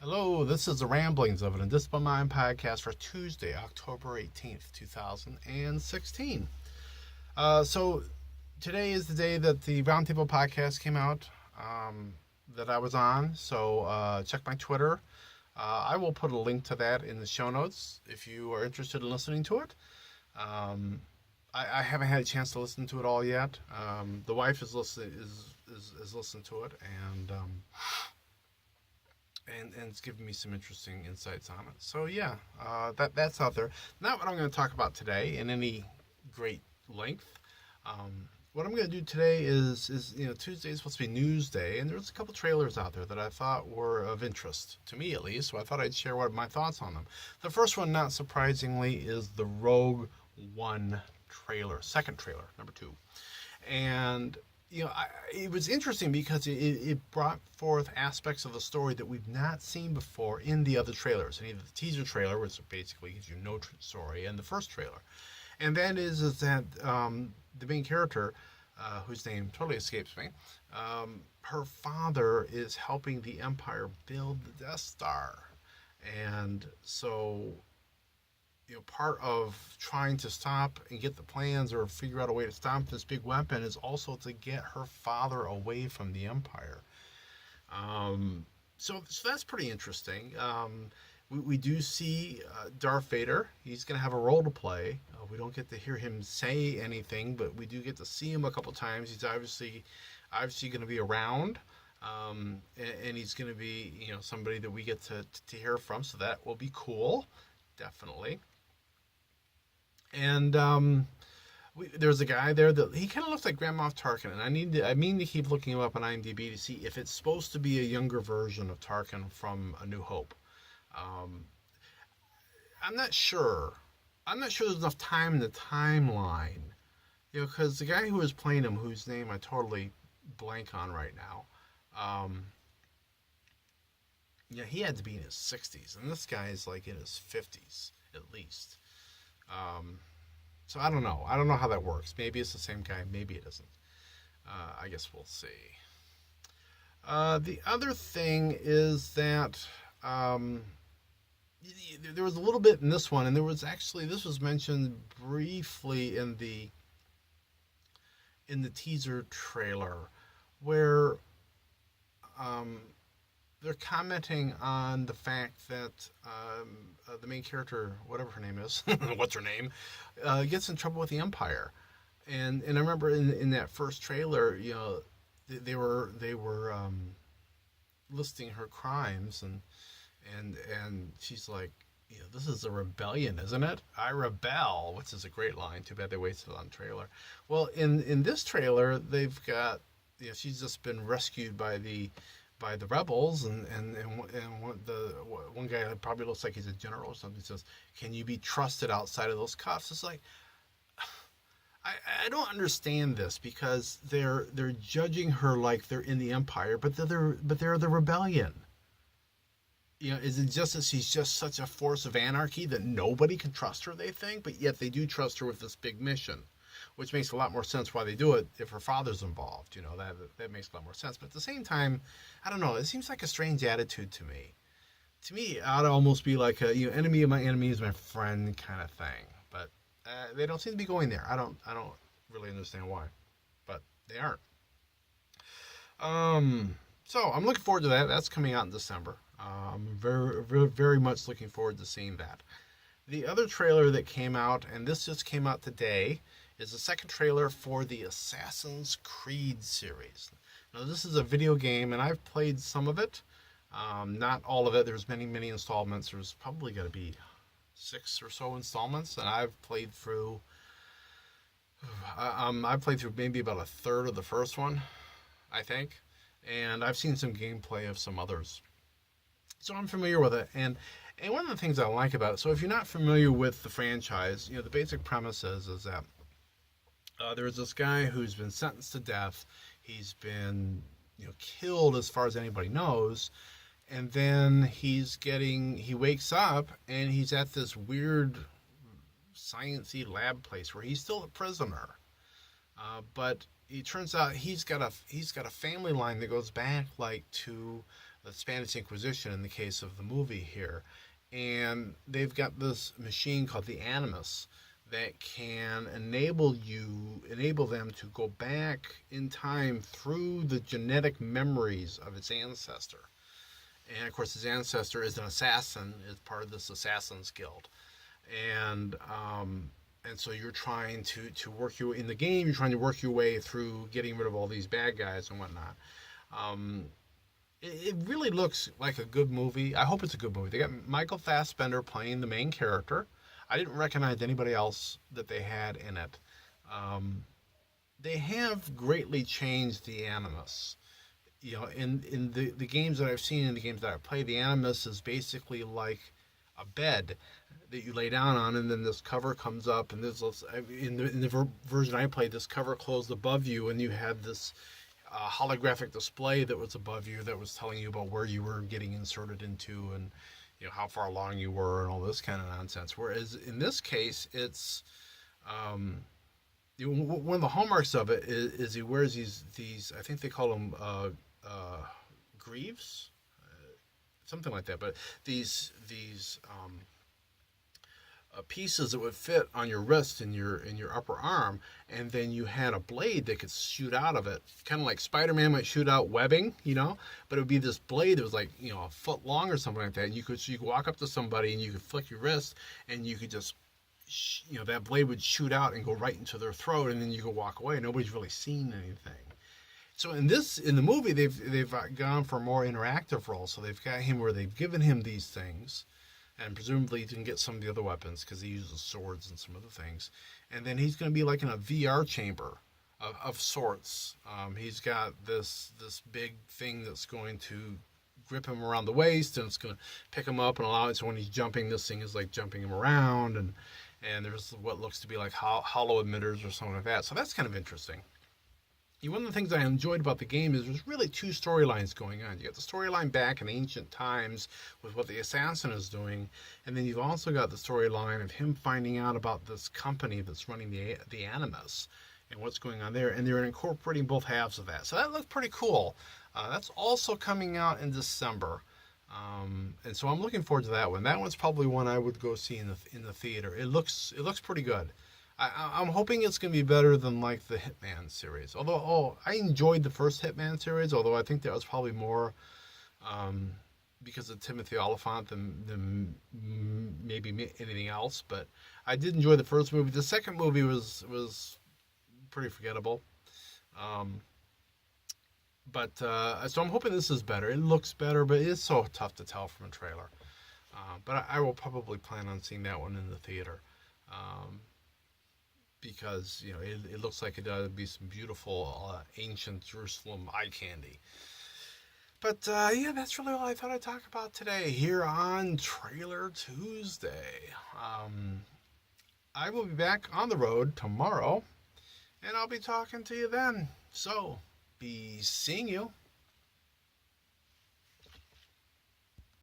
Hello, this is the Ramblings of an Indisciplined Mind podcast for Tuesday, October 18th, 2016. So today is the day that the Roundtable podcast came out that I was on. So check my Twitter. I will put a link to that in the show notes if you are interested in listening to it. I haven't had a chance to listen to it all yet. The wife is listened to it, and it's given me some interesting insights on it. So yeah, that's out there. Not what I'm going to talk about today in any great length. What I'm going to do today is Tuesday is supposed to be News Day, and there's a couple trailers out there that I thought were of interest to me at least. So I thought I'd share what my thoughts on them. The first one, not surprisingly, is the Rogue One trailer, second trailer, number 2, and it was interesting because it brought forth aspects of the story that we've not seen before in the other trailers. And either the teaser trailer, which basically gives you no story, and the first trailer. And that is that the main character, whose name totally escapes me, her father is helping the Empire build the Death Star. And so part of trying to stop and get the plans or figure out a way to stop this big weapon is also to get her father away from the Empire. So that's pretty interesting. We do see Darth Vader. He's going to have a role to play. We don't get to hear him say anything, but we do get to see him a couple times. He's obviously going to be around. And he's going to be somebody that we get to hear from, so that will be cool, definitely. And there's a guy there that he kind of looks like Grand Moff Tarkin, and I mean to keep looking him up on IMDb to see if it's supposed to be a younger version of Tarkin from A New Hope. I'm not sure. I'm not sure there's enough time in the timeline, because the guy who was playing him, whose name I totally blank on right now, he had to be in his 60s, and this guy is like in his 50s at least. So I don't know. I don't know how that works. Maybe it's the same guy. Maybe it isn't. I guess we'll see. The other thing is that there was a little bit in this one, and this was mentioned briefly in the teaser trailer, where they're commenting on the fact that the main character, whatever her name is, what's her name, gets in trouble with the Empire, and I remember in that first trailer, they were listing her crimes, and she's like, this is a rebellion, isn't it? I rebel, which is a great line. Too bad they wasted it on the trailer. Well, in this trailer, they've got, she's just been rescued by the rebels, and one guy probably looks like he's a general or something, says, "Can you be trusted outside of those cuffs?" It's like, I don't understand this, because they're judging her like they're in the Empire, but they're the rebellion. Is it just that she's just such a force of anarchy that nobody can trust her, they think, but yet they do trust her with this big mission, which makes a lot more sense why they do it if her father's involved. That makes a lot more sense. But at the same time, I don't know. It seems like a strange attitude to me. To me, it ought to almost be like a enemy of my enemy is my friend kind of thing. But they don't seem to be going there. I don't really understand why, but they aren't. So I'm looking forward to that. That's coming out in December. I'm very, very, very much looking forward to seeing that. The other trailer that came out, and this just came out today, is the second trailer for the Assassin's Creed series. Now, this is a video game, and I've played some of it. Not all of it. There's many, many installments. There's probably going to be 6 or so installments, and I've played through maybe about a third of the first one, I think. And I've seen some gameplay of some others. So I'm familiar with it. And one of the things I like about it, so if you're not familiar with the franchise, the basic premise is that there's this guy who's been sentenced to death. He's been killed as far as anybody knows. And then he wakes up and he's at this weird sciencey lab place where he's still a prisoner. But it turns out he's got a family line that goes back like to the Spanish Inquisition in the case of the movie here, and they've got this machine called the Animus that can enable them to go back in time through the genetic memories of its ancestor. And of course, his ancestor is an assassin, is part of this Assassin's Guild, and so you're trying to work your in the game. You're trying to work your way through getting rid of all these bad guys and whatnot. Um, it really looks like a good movie. I hope it's a good movie. They got Michael Fassbender playing the main character. I didn't recognize anybody else that they had in it. Um, they have greatly changed the Animus. You know, in the games that I've seen, in the games that I've played, the Animus is basically like a bed that you lay down on, and then this cover comes up, and there's this, in the version I played, this cover closed above you, and you had this holographic display that was above you that was telling you about where you were getting inserted into, and how far along you were, and all this kind of nonsense. Whereas in this case, it's one of the hallmarks of it is he wears these I think they call them greaves, something like that. But these pieces that would fit on your wrist and your upper arm, and then you had a blade that could shoot out of it, kind of like Spider-Man might shoot out webbing, but it would be this blade that was like a foot long or something like that. And you could walk up to somebody and you could flick your wrist, and you could just that blade would shoot out and go right into their throat, and then you could walk away. Nobody's really seen anything. So in the movie, they've gone for a more interactive role. So they've got him where they've given him these things, and presumably he can get some of the other weapons because he uses swords and some other things. And then he's going to be like in a VR chamber of sorts. He's got this big thing that's going to grip him around the waist, and it's going to pick him up and allow it. So when he's jumping, this thing is like jumping him around, and there's what looks to be like hollow emitters or something like that. So that's kind of interesting. One of the things I enjoyed about the game is there's really two storylines going on. You got the storyline back in ancient times with what the assassin is doing, and then you've also got the storyline of him finding out about this company that's running the Animus and what's going on there, and they're incorporating both halves of that. So that looks pretty cool. That's also coming out in December, and so I'm looking forward to that one. That one's probably one I would go see in the theater. It looks pretty good. I'm hoping it's going to be better than like the Hitman series. Although, I enjoyed the first Hitman series, although I think that was probably more because of Timothy Olyphant than maybe anything else. But I did enjoy the first movie. The second movie was pretty forgettable. So I'm hoping this is better. It looks better, but it's so tough to tell from a trailer. But I will probably plan on seeing that one in the theater. Because it looks like it ought to be some beautiful ancient Jerusalem eye candy. But that's really all I thought I'd talk about today here on Trailer Tuesday. I will be back on the road tomorrow, and I'll be talking to you then. So, be seeing you.